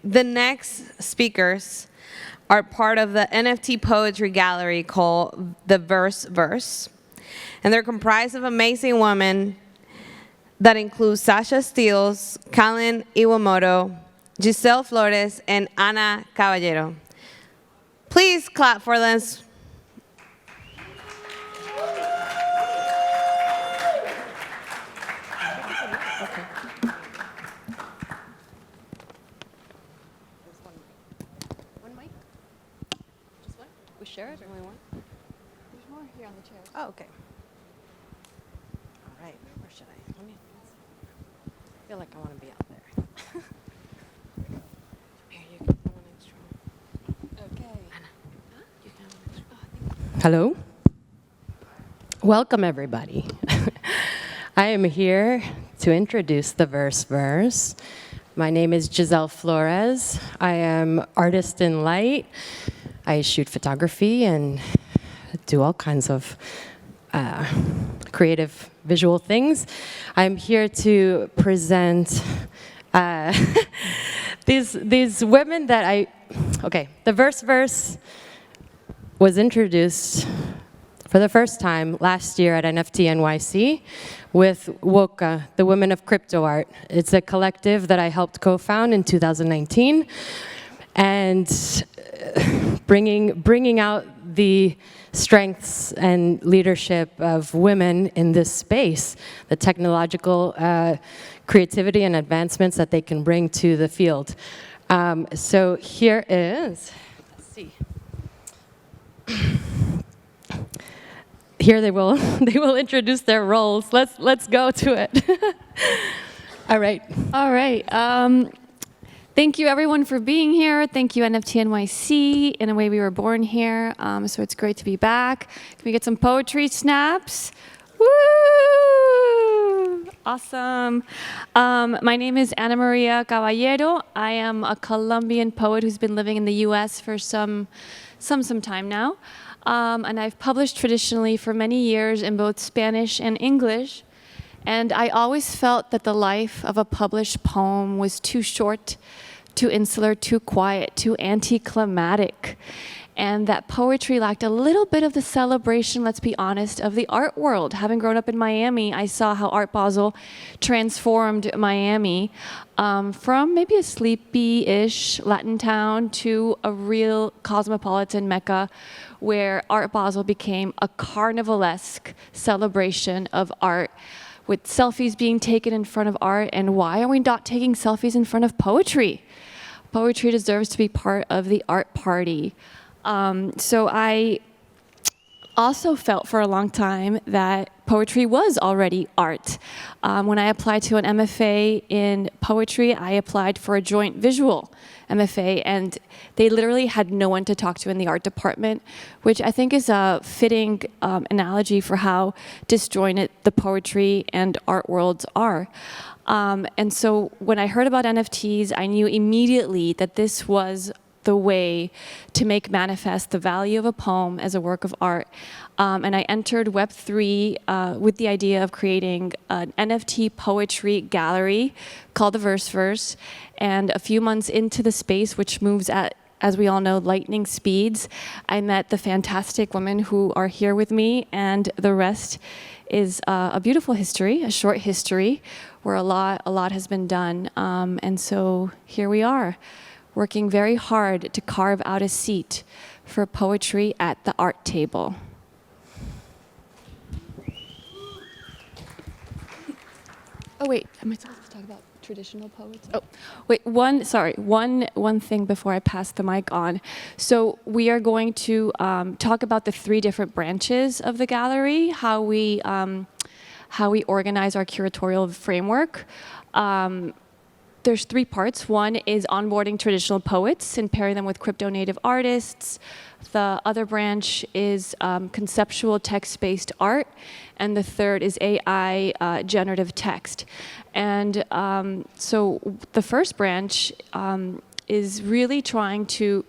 the next speakers are part of the NFT poetry gallery called theVERSEverse. And they're comprised of amazing women that include Sasha, Stiles, Kalen, Iwamoto, Gisel, Florez, and Ana Caballero. Please clap for them. Share it or only one? There's more here on the chairs. Oh, okay. All right. Where should I? Let me feel like I want to be out there. Here, you can have one extra. Okay. Anna, you can have one extra. Hello. Welcome, everybody. I am here to introduce theVERSEverse. My name is Gisel Florez. I am artist in light. I shoot photography and do all kinds of creative visual things. I'm here to present these women that theVERSEverse was introduced for the first time last year at NFT.NYC with WOCA, the Women of Crypto Art. It's a collective that I helped co-found in 2019. And bringing out the strengths and leadership of women in this space, the technological creativity and advancements that they can bring to the field. So here is, let's see. Here they will introduce their roles. Let's go to it. All right. All right. Thank you, everyone, for being here. Thank you, NFT.NYC. In a way, we were born here, so it's great to be back. Can we get some poetry snaps? Woo! Awesome. My name is Ana Maria Caballero. I am a Colombian poet who's been living in the U.S. for some time now. And I've published traditionally for many years in both Spanish and English. And I always felt that the life of a published poem was too short, too insular, too quiet, too anticlimactic. And that poetry lacked a little bit of the celebration, let's be honest, of the art world. Having grown up in Miami, I saw how Art Basel transformed Miami from maybe a sleepy-ish Latin town to a real cosmopolitan Mecca where Art Basel became a carnivalesque celebration of art, with selfies being taken in front of art. And why are we not taking selfies in front of poetry? Poetry deserves to be part of the art party. So I also felt for a long time that poetry was already art. When I applied to an MFA in poetry, I applied for a joint visual MFA, and they literally had no one to talk to in the art department, which I think is a fitting analogy for how disjointed the poetry and art worlds are. And so when I heard about NFTs, I knew immediately that this was the way to make manifest the value of a poem as a work of art. And I entered Web3 with the idea of creating an NFT poetry gallery called theVERSEverse. And a few months into the space, which moves at, as we all know, lightning speeds, I met the fantastic women who are here with me, and the rest is a beautiful history, a short history, where a lot has been done. And so here we are, working very hard to carve out a seat for poetry at the art table. Oh wait, am I supposed to talk about traditional poets? Oh, wait, one thing before I pass the mic on. So we are going to talk about the 3 different branches of the gallery, how we organize our curatorial framework. There's 3 parts. One is onboarding traditional poets and pairing them with crypto-native artists. The other branch is conceptual text-based art. And the third is AI generative text. And so the first branch is really trying to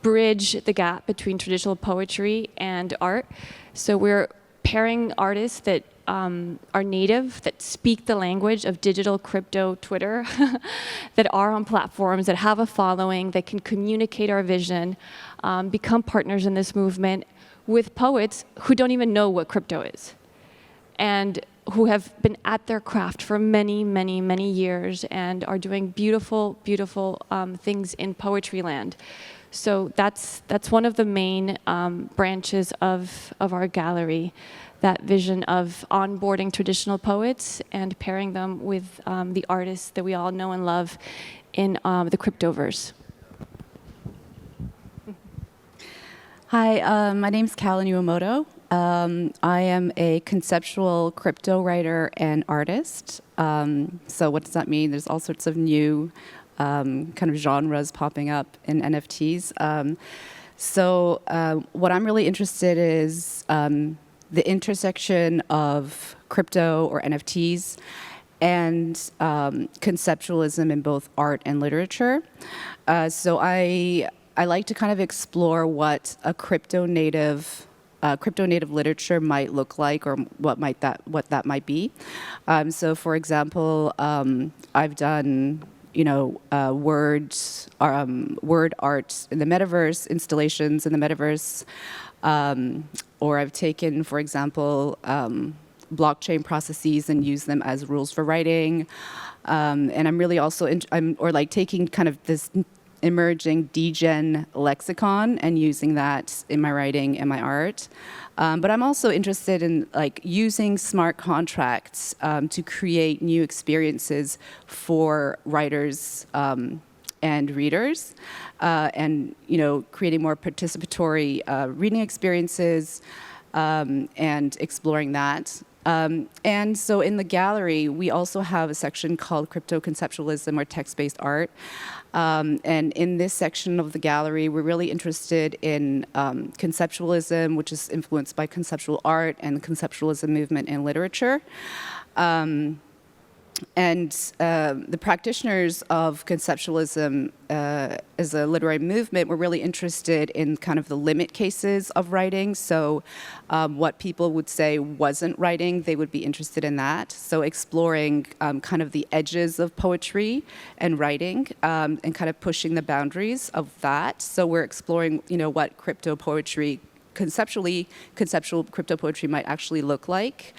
bridge the gap between traditional poetry and art. So we're pairing artists that are native, that speak the language of digital crypto Twitter, that are on platforms, that have a following, that can communicate our vision, become partners in this movement with poets who don't even know what crypto is, and who have been at their craft for many, many, many years and are doing beautiful, beautiful things in poetry land. So that's one of the main branches of our gallery, that vision of onboarding traditional poets and pairing them with the artists that we all know and love in the cryptoverse. Hi, my name's Kalen Iwamoto. I am a conceptual crypto writer and artist. So what does that mean? There's all sorts of new kind of genres popping up in NFTs. So what I'm really interested in is the intersection of crypto or NFTs and conceptualism in both art and literature. So I like to kind of explore what a crypto native literature might look like, or what that might be. So, for example, I've done word art in the Metaverse, installations in the Metaverse, or I've taken, for example, blockchain processes and used them as rules for writing. And I'm really also taking kind of this emerging degen lexicon and using that in my writing and my art. But I'm also interested in using smart contracts to create new experiences for writers and readers, and creating more participatory reading experiences and exploring that. And so in the gallery, we also have a section called Crypto Conceptualism, or Text-Based Art. And in this section of the gallery, we're really interested in conceptualism, which is influenced by conceptual art and the conceptualism movement in literature. And the practitioners of conceptualism as a literary movement were really interested in kind of the limit cases of writing. So what people would say wasn't writing, they would be interested in that. So exploring kind of the edges of poetry and writing, and kind of pushing the boundaries of that. So we're exploring, what conceptual crypto poetry might actually look like.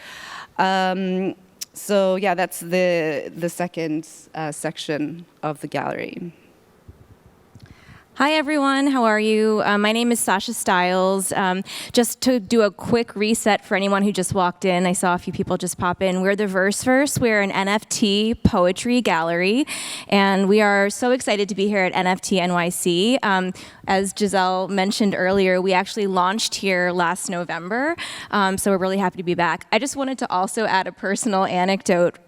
So yeah, that's the second section of the gallery. Hi everyone, how are you? My name is Sasha Stiles. Just to do a quick reset for anyone who just walked in, I saw a few people just pop in. We're theVERSEverse. We're an NFT poetry gallery, and we are so excited to be here at NFT.NYC. As Gisel mentioned earlier, we actually launched here last November, so we're really happy to be back. I just wanted to also add a personal anecdote,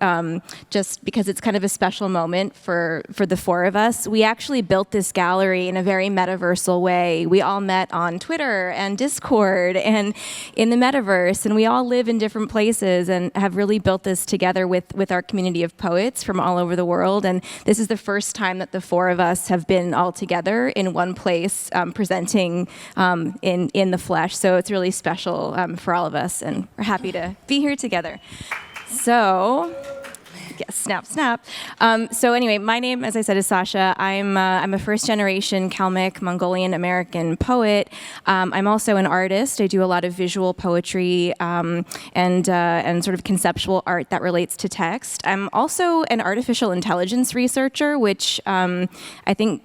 just because it's kind of a special moment for the four of us. We actually built this gallery in a very metaversal way. We all met on Twitter and Discord and in the Metaverse, and we all live in different places and have really built this together with our community of poets from all over the world. And this is the first time that the four of us have been all together in one place, presenting in the flesh. So it's really special for all of us, and we're happy to be here together. So, yes, snap, snap. So anyway, my name, as I said, is Sasha. I'm a first-generation Kalmyk Mongolian American poet. I'm also an artist. I do a lot of visual poetry and sort of conceptual art that relates to text. I'm also an artificial intelligence researcher, which I think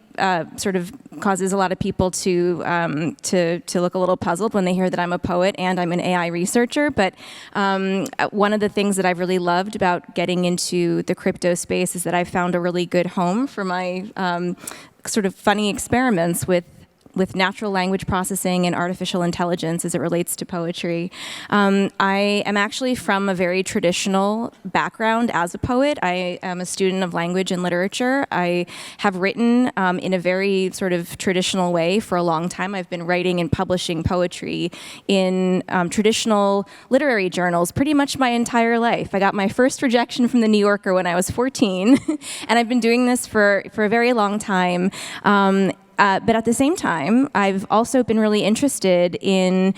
sort of causes a lot of people to look a little puzzled when they hear that I'm a poet and I'm an AI researcher. But one of the things that I've really loved about getting into the crypto space is that I found a really good home for my sort of funny experiments with natural language processing and artificial intelligence as it relates to poetry. I am actually from a very traditional background as a poet. I am a student of language and literature. I have written in a very sort of traditional way for a long time. I've been writing and publishing poetry in traditional literary journals pretty much my entire life. I got my first rejection from the New Yorker when I was 14, and I've been doing this for a very long time. But at the same time, I've also been really interested in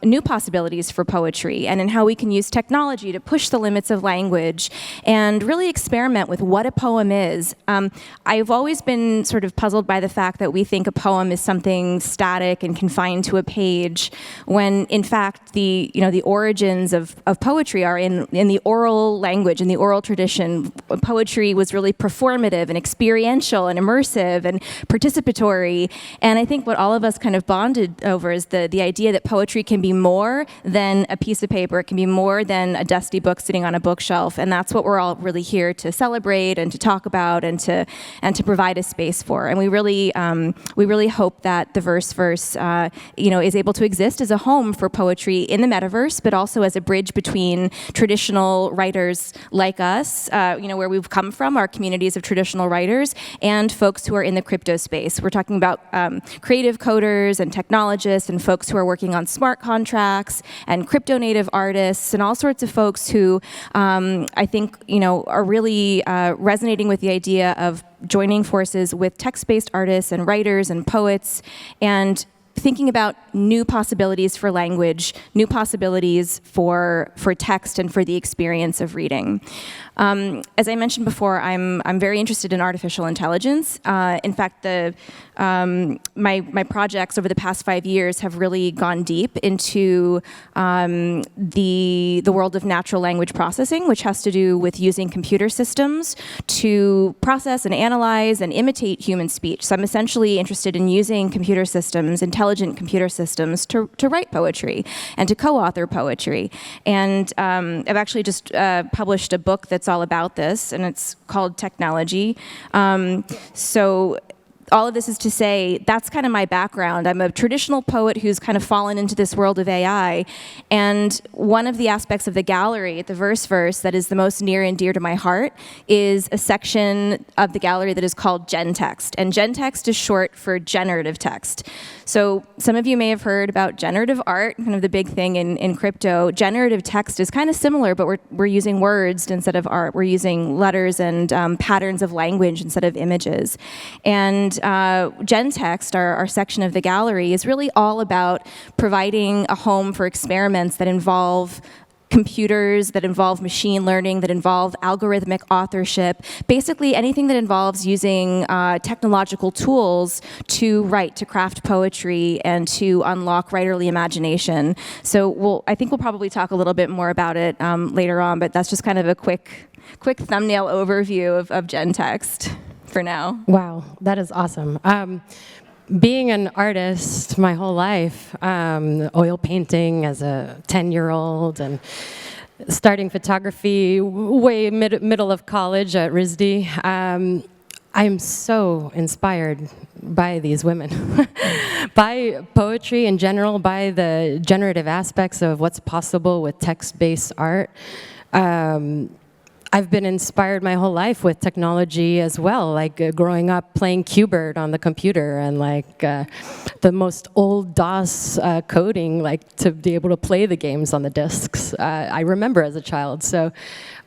new possibilities for poetry and in how we can use technology to push the limits of language and really experiment with what a poem is. I've always been sort of puzzled by the fact that we think a poem is something static and confined to a page, when in fact the origins of poetry are in the oral language, in the oral tradition. Poetry was really performative and experiential and immersive and participatory. And I think what all of us kind of bonded over is the idea that poetry can be more than a piece of paper. It can be more than a dusty book sitting on a bookshelf. And that's what we're all really here to celebrate and to talk about and to provide a space for. And we really hope that the VERSEverse is able to exist as a home for poetry in the metaverse, but also as a bridge between traditional writers like us, where we've come from, our communities of traditional writers, and folks who are in the crypto space. We're talking about creative coders and technologists and folks who are working on smart contracts and crypto native artists and all sorts of folks who I think are really resonating with the idea of joining forces with text-based artists and writers and poets and thinking about new possibilities for language, new possibilities for text and for the experience of reading. As I mentioned before, I'm very interested in artificial intelligence. In fact, my projects over the past 5 years have really gone deep into the world of natural language processing, which has to do with using computer systems to process and analyze and imitate human speech. So I'm essentially interested in using computer systems, intelligent computer systems, to write poetry and to co-author poetry. And I've actually just published a book that's all about this, and it's called Technology. So all of this is to say, that's kind of my background. I'm a traditional poet who's kind of fallen into this world of AI. And one of the aspects of the gallery at the VERSEverse that is the most near and dear to my heart is a section of the gallery that is called GenText. And GenText is short for generative text. So some of you may have heard about generative art, kind of the big thing in crypto. Generative text is kind of similar, but we're using words instead of art. We're using letters and patterns of language instead of images. And GenText, our section of the gallery, is really all about providing a home for experiments that involve computers, that involve machine learning, that involve algorithmic authorship, basically anything that involves using technological tools to write, to craft poetry, and to unlock writerly imagination. So I think we'll probably talk a little bit more about it later on, but that's just kind of a quick thumbnail overview of GenText for now. Wow, that is awesome. Being an artist my whole life, oil painting as a 10-year-old and starting photography way middle of college at RISD, I'm so inspired by these women, by poetry in general, by the generative aspects of what's possible with text-based art. I've been inspired my whole life with technology as well, like growing up playing Qbert on the computer and like the most old DOS coding, like to be able to play the games on the discs. I remember as a child. So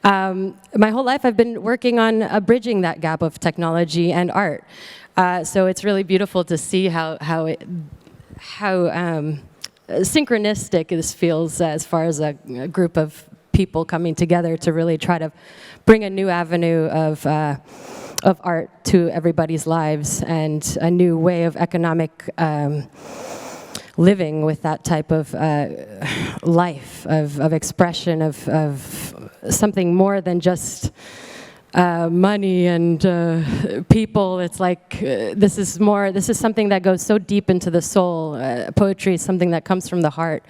my whole life I've been working on bridging that gap of technology and art. So it's really beautiful to see how synchronistic this feels as far as a group of people coming together to really try to bring a new avenue of art to everybody's lives and a new way of economic living with that type of life, of expression, of something more than just money and people. It's like this is something that goes so deep into the soul. Poetry is something that comes from the heart,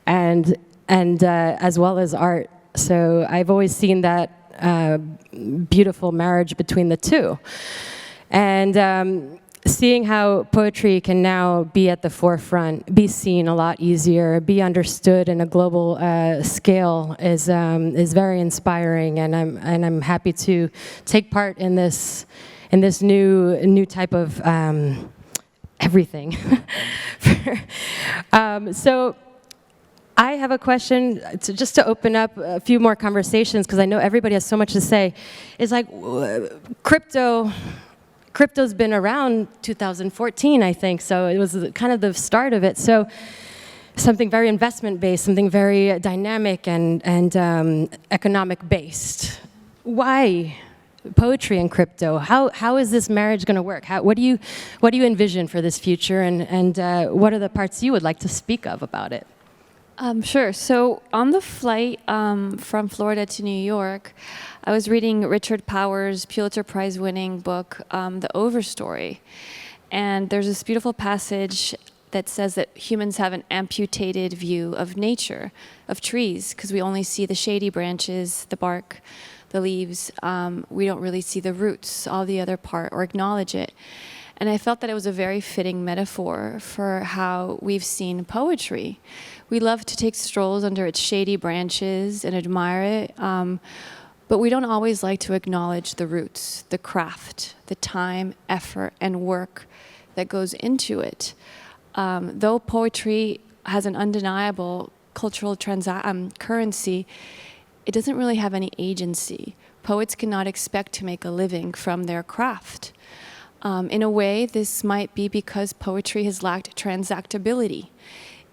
and as well as art. So I've always seen that beautiful marriage between the two. And seeing how poetry can now be at the forefront, be seen a lot easier, be understood in a global scale is very inspiring, and I'm happy to take part in this new type of everything. So I have a question just to open up a few more conversations, because I know everybody has so much to say. It's like crypto crypto's been around 2014, I think, so it was kind of the start of it. So something very investment-based, something very dynamic and economic-based. Why poetry and crypto? How is this marriage going to work? What do you envision for this future, and what are the parts you would like to speak of about it? Sure. So on the flight from Florida to New York, I was reading Richard Powers' Pulitzer Prize-winning book, The Overstory. And there's this beautiful passage that says that humans have an amputated view of nature, of trees, because we only see the shady branches, the bark, the leaves. We don't really see the roots, all the other part, or acknowledge it. And I felt that it was a very fitting metaphor for how we've seen poetry. We love to take strolls under its shady branches and admire it, but we don't always like to acknowledge the roots, the craft, the time, effort, and work that goes into it. Though poetry has an undeniable cultural currency, it doesn't really have any agency. Poets cannot expect to make a living from their craft. In a way, this might be because poetry has lacked transactability.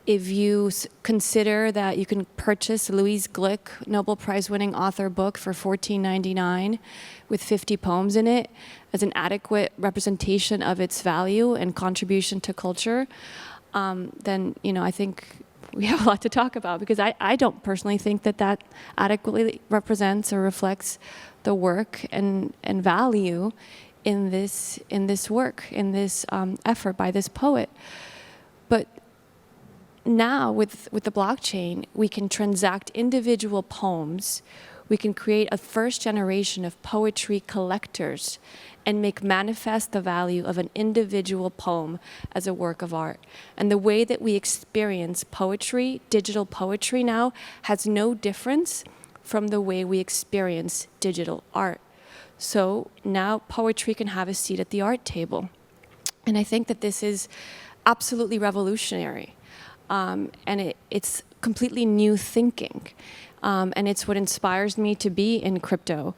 If you consider that you can purchase Louise Glick, Nobel Prize-winning author book for $14.99 with 50 poems in it as an adequate representation of its value and contribution to culture, then I think we have a lot to talk about, because I don't personally think that adequately represents or reflects the work and value in this work, in this effort by this poet. But now with the blockchain, we can transact individual poems. We can create a first generation of poetry collectors and make manifest the value of an individual poem as a work of art. And the way that we experience poetry, digital poetry now, has no difference from the way we experience digital art. So now poetry can have a seat at the art table. And I think that this is absolutely revolutionary. And it's completely new thinking. And it's what inspires me to be in crypto.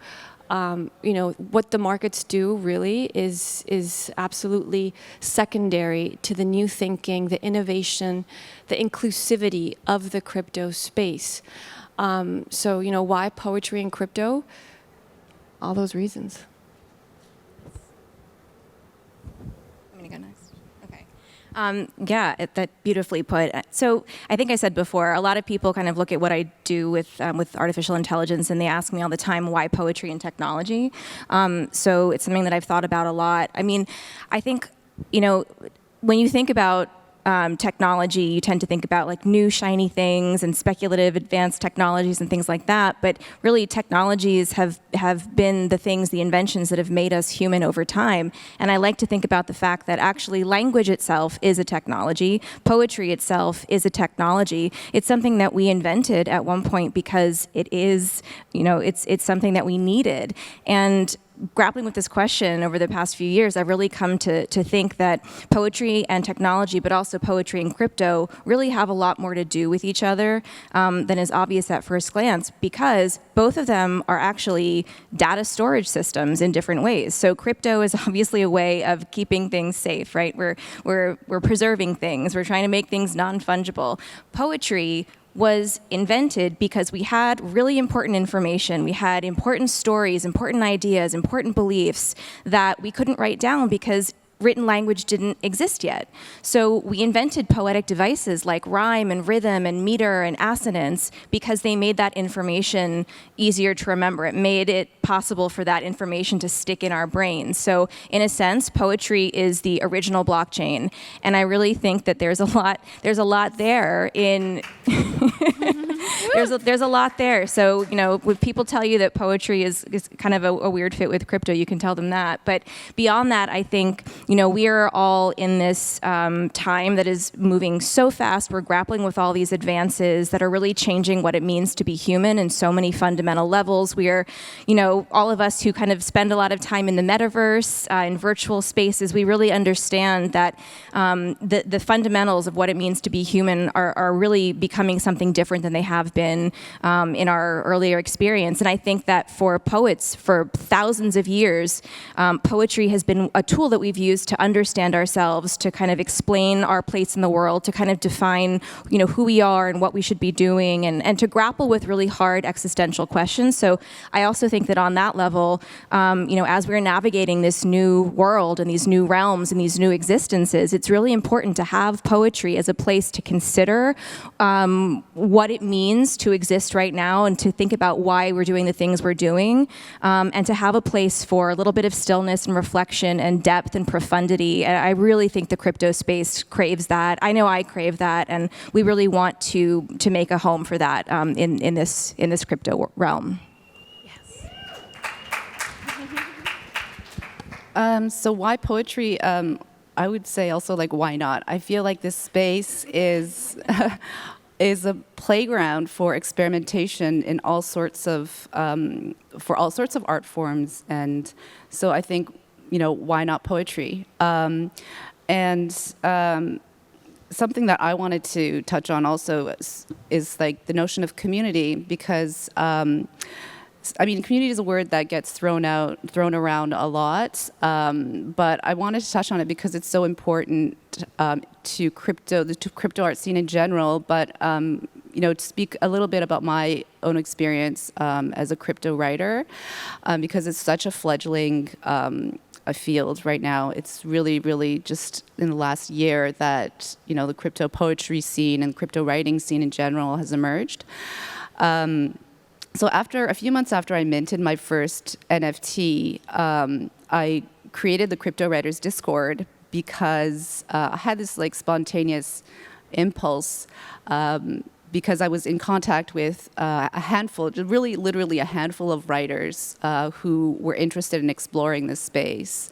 What the markets do really is absolutely secondary to the new thinking, the innovation, the inclusivity of the crypto space. So why poetry and crypto? All those reasons. I'm going to go next. Okay. That beautifully put. So I think I said before, a lot of people kind of look at what I do with artificial intelligence, and they ask me all the time, why poetry and technology? So it's something that I've thought about a lot. I mean, I think, when you think about technology, you tend to think about like new shiny things and speculative advanced technologies and things like that. But really, technologies have been the things, the inventions that have made us human over time. And I like to think about the fact that actually language itself is a technology. Poetry itself is a technology. It's something that we invented at one point because it is, it's something that we needed. And grappling with this question over the past few years, I've really come to think that poetry and technology, but also poetry and crypto, really have a lot more to do with each other than is obvious at first glance, because both of them are actually data storage systems in different ways. So crypto is obviously a way of keeping things safe, right? We're preserving things. We're trying to make things non-fungible. Poetry was invented because we had really important information. We had important stories, important ideas, important beliefs that we couldn't write down because written language didn't exist yet. So we invented poetic devices like rhyme and rhythm and meter and assonance because they made that information easier to remember. It made it possible for that information to stick in our brains. So in a sense, poetry is the original blockchain. And I really think that there's a lot there in there's a lot there. So, when people tell you that poetry is kind of a weird fit with crypto, you can tell them that. But beyond that, I think, we are all in this time that is moving so fast. We're grappling with all these advances that are really changing what it means to be human in so many fundamental levels. We are, all of us who kind of spend a lot of time in the metaverse, in virtual spaces, we really understand that the fundamentals of what it means to be human are really becoming something different than they have been in our earlier experience. And I think that for poets, for thousands of years, poetry has been a tool that we've used to understand ourselves, to kind of explain our place in the world, to kind of define, who we are and what we should be doing, and to grapple with really hard existential questions. So I also think that on that level, as we're navigating this new world and these new realms and these new existences, it's really important to have poetry as a place to consider what it means to exist right now and to think about why we're doing the things we're doing, and to have a place for a little bit of stillness and reflection and depth and profundity. And I really think the crypto space craves that. I know I crave that, and we really want to make a home for that in this crypto realm. So why poetry? I would say also, like, why not? I feel like this space is is a playground for experimentation in all sorts of for all sorts of art forms, and so I think, why not poetry? Something that I wanted to touch on also is like the notion of community, because community is a word that gets thrown around a lot, but I wanted to touch on it because it's so important to the crypto art scene in general. But to speak a little bit about my own experience as a crypto writer, because it's such a fledgling a field right now. It's really, really just in the last year that the crypto poetry scene and crypto writing scene in general has emerged. So a few months after I minted my first NFT, I created the Crypto Writers Discord because I had this spontaneous impulse, because I was in contact with a handful, really literally a handful of writers who were interested in exploring this space.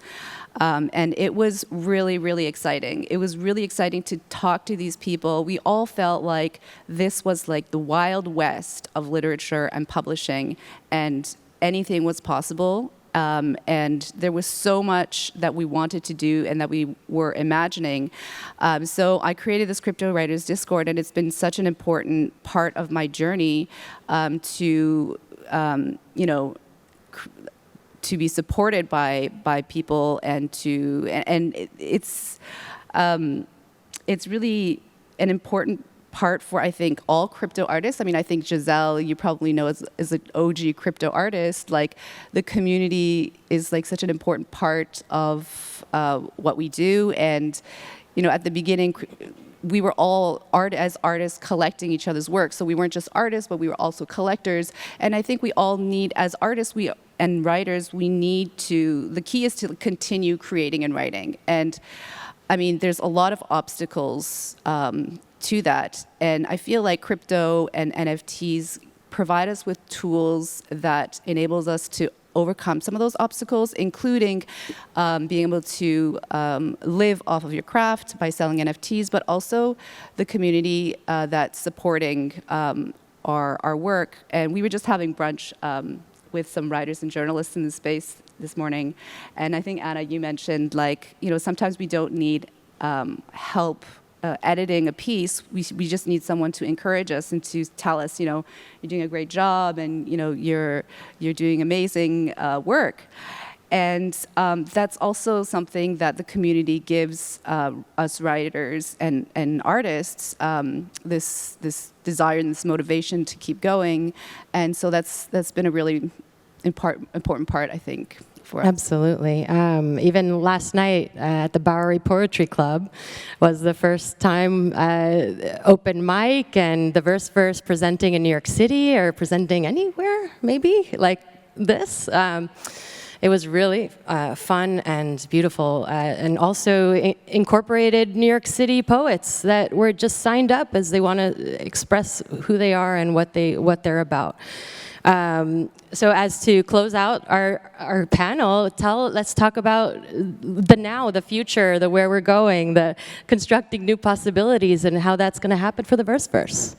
And it was really, really exciting. It was really exciting to talk to these people. We all felt like this was like the Wild West of literature and publishing, and anything was possible. And there was so much that we wanted to do and that we were imagining. So I created this Crypto Writers Discord, and it's been such an important part of my journey to be supported by people, and it's really an important part for, I think, all crypto artists. I think Gisel, you probably know, is an OG crypto artist. Like, the community is such an important part of what we do. And at the beginning, we were all as artists collecting each other's work. So we weren't just artists, but we were also collectors. And I think we all need, as artists and writers, the key is to continue creating and writing. And there's a lot of obstacles to that. And I feel like crypto and NFTs provide us with tools that enables us to overcome some of those obstacles, including being able to live off of your craft by selling NFTs, but also the community that's supporting our work. And we were just having brunch with some writers and journalists in the space this morning. And I think, Anna, you mentioned, sometimes we don't need help editing a piece. We just need someone to encourage us and to tell us, you're doing a great job, and you're doing amazing work. And that's also something that the community gives us writers and artists, this desire and this motivation to keep going. And so that's been a really important part, I think. Absolutely. Even last night at the Bowery Poetry Club was the first time open mic, and theVERSEverse presenting in New York City, or presenting anywhere, maybe, like this. It was really fun and beautiful, and also incorporated New York City poets that were just signed up as they want to express who they are and what they're about. So as to close out our panel, let's talk about the now, the future, the where we're going, the constructing new possibilities, and how that's going to happen for theVERSEverse.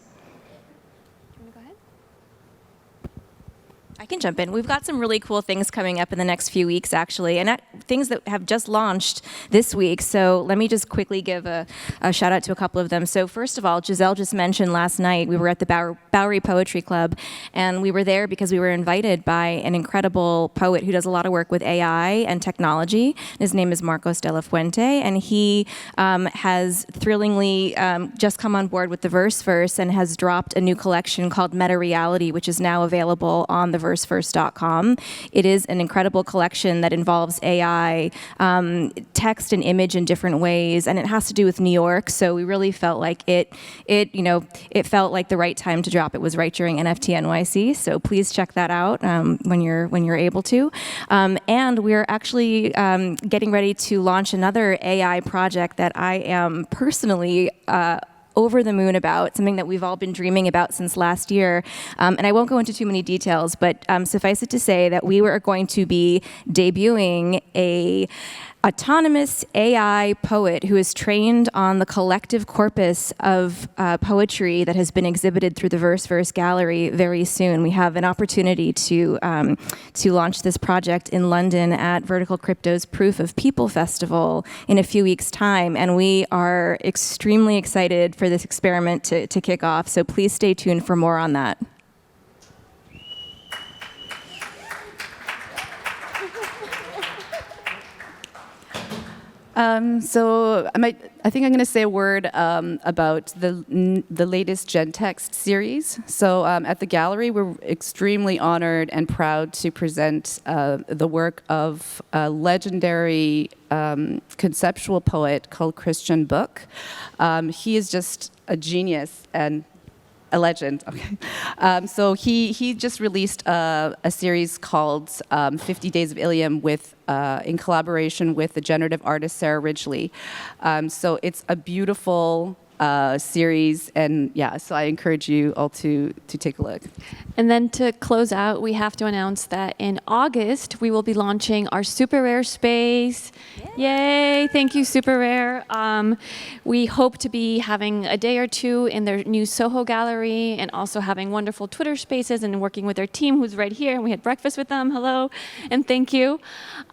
I can jump in. We've got some really cool things coming up in the next few weeks, actually, and things that have just launched this week. So let me just quickly give a shout out to a couple of them. So first of all, Gisel just mentioned last night, we were at the Bowery Poetry Club, and we were there because we were invited by an incredible poet who does a lot of work with AI and technology. His name is Marcos de la Fuente, and he has thrillingly just come on board with theVERSEverse and has dropped a new collection called Meta Reality, which is now available on theVERSEverse.com. It is an incredible collection that involves AI, text and image in different ways, and it has to do with New York. So we really felt like it felt like the right time to drop. It was right during NFT.NYC. So please check that out when you're able to. And we're actually getting ready to launch another AI project that I am personally over the moon about, something that we've all been dreaming about since last year. And I won't go into too many details, but suffice it to say that we are going to be debuting a autonomous AI poet who is trained on the collective corpus of poetry that has been exhibited through the VERSEverse gallery very soon. We have an opportunity to launch this project in London at Vertical Crypto's Proof of People Festival in a few weeks' time, and we are extremely excited for this experiment to kick off, so please stay tuned for more on that. So I think I'm going to say a word about the latest GenText series. So at the gallery, we're extremely honored and proud to present the work of a legendary conceptual poet called Christian Book. He is just a genius and a legend. Okay. So he just released a series called 50 Days of Ilium in collaboration with the generative artist Sarah Ridgely. So it's a beautiful series, and yeah, so I encourage you all to take a look. And then to close out, we have to announce that in August, we will be launching our Super Rare space. Yay! Thank you, Super Rare. We hope to be having a day or two in their new Soho gallery, and also having wonderful Twitter spaces and working with their team who's right here. And we had breakfast with them. Hello, and thank you.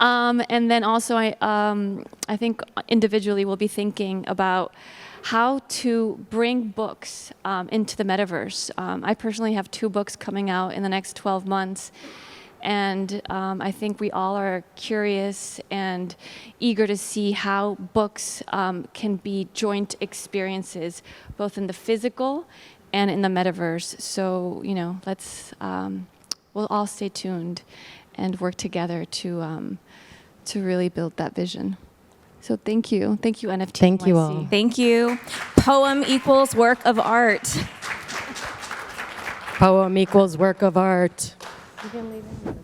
And then also, I think individually we'll be thinking about how to bring books into the metaverse. I personally have 2 books coming out in the next 12 months. And I think we all are curious and eager to see how books can be joint experiences, both in the physical and in the metaverse. So, we'll all stay tuned and work together to really build that vision. So thank you. Thank you, NFT. Thank you all. Thank you. Poem equals work of art. Poem equals work of art. You can leave it.